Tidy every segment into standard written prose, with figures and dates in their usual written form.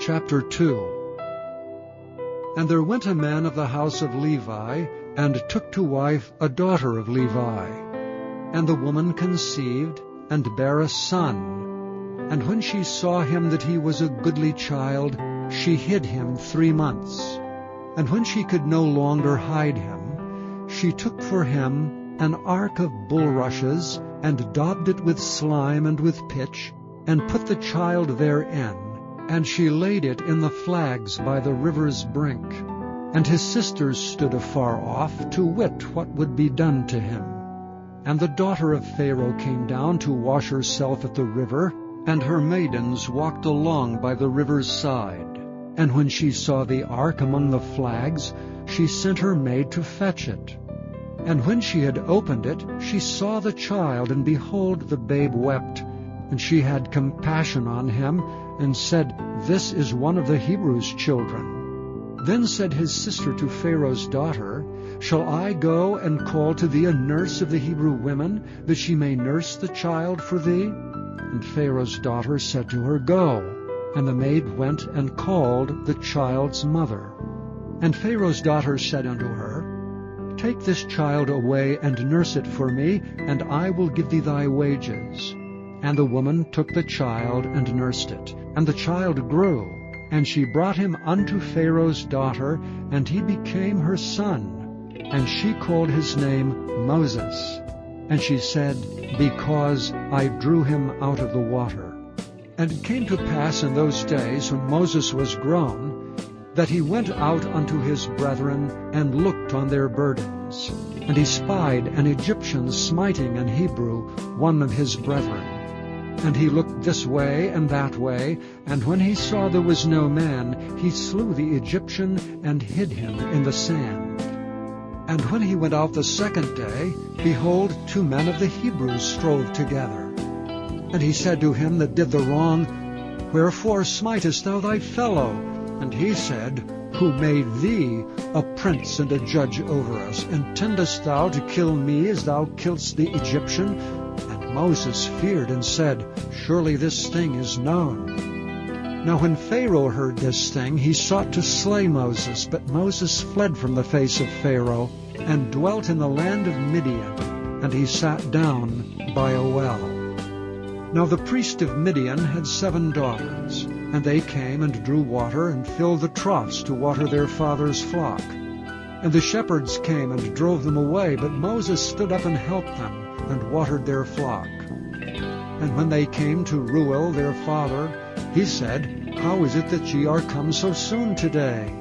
Chapter 2. And there went a man of the house of Levi, and took to wife a daughter of Levi. And the woman conceived, and bare a son. And when she saw him that he was a goodly child, she hid him 3 months. And when she could no longer hide him, she took for him an ark of bulrushes, and daubed it with slime and with pitch, and put the child therein. And she laid it in the flags by the river's brink. And his sisters stood afar off, to wit what would be done to him. And the daughter of Pharaoh came down to wash herself at the river, and her maidens walked along by the river's side. And when she saw the ark among the flags, she sent her maid to fetch it. And when she had opened it, she saw the child, and behold, the babe wept. And she had compassion on him, and said, This is one of the Hebrews' children. Then said his sister to Pharaoh's daughter, Shall I go and call to thee a nurse of the Hebrew women, that she may nurse the child for thee? And Pharaoh's daughter said to her, Go. And the maid went and called the child's mother. And Pharaoh's daughter said unto her, Take this child away and nurse it for me, and I will give thee thy wages. And the woman took the child and nursed it. And the child grew, and she brought him unto Pharaoh's daughter, and he became her son. And she called his name Moses. And she said, Because I drew him out of the water. And it came to pass in those days, when Moses was grown, that he went out unto his brethren, and looked on their burdens. And he spied an Egyptian smiting an Hebrew, one of his brethren. And he looked this way and that way, and when he saw there was no man, he slew the Egyptian, and hid him in the sand. And when he went out the second day, behold, 2 men of the Hebrews strove together. And he said to him that did the wrong, Wherefore smitest thou thy fellow? And he said, Who made thee a prince and a judge over us? Intendest thou to kill me as thou killedst the Egyptian? And Moses feared and said, Surely this thing is known. Now when Pharaoh heard this thing, he sought to slay Moses, but Moses fled from the face of Pharaoh, and dwelt in the land of Midian, and he sat down by a well. Now the priest of Midian had 7 daughters, and they came and drew water, and filled the troughs to water their father's flock. And the shepherds came and drove them away, but Moses stood up and helped them, and watered their flock. And when they came to Reuel their father, he said, How is it that ye are come so soon today?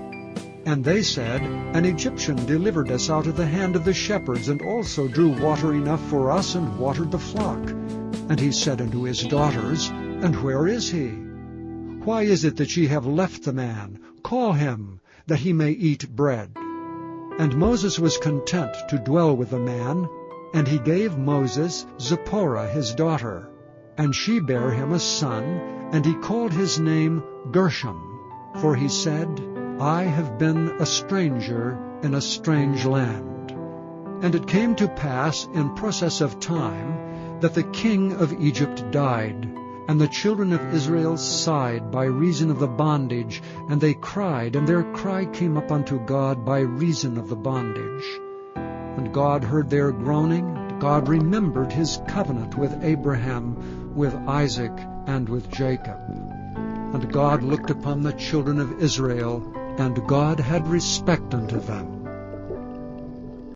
And they said, An Egyptian delivered us out of the hand of the shepherds, and also drew water enough for us, and watered the flock. And he said unto his daughters, And where is he? Why is it that ye have left the man? Call him, that he may eat bread. And Moses was content to dwell with the man, and he gave Moses Zipporah his daughter. And she bare him a son, and he called his name Gershom. For he said, I have been a stranger in a strange land. And it came to pass in process of time, that the king of Egypt died, and the children of Israel sighed by reason of the bondage, and they cried, and their cry came up unto God by reason of the bondage. And God heard their groaning, and God remembered his covenant with Abraham, with Isaac, and with Jacob. And God looked upon the children of Israel, and God had respect unto them.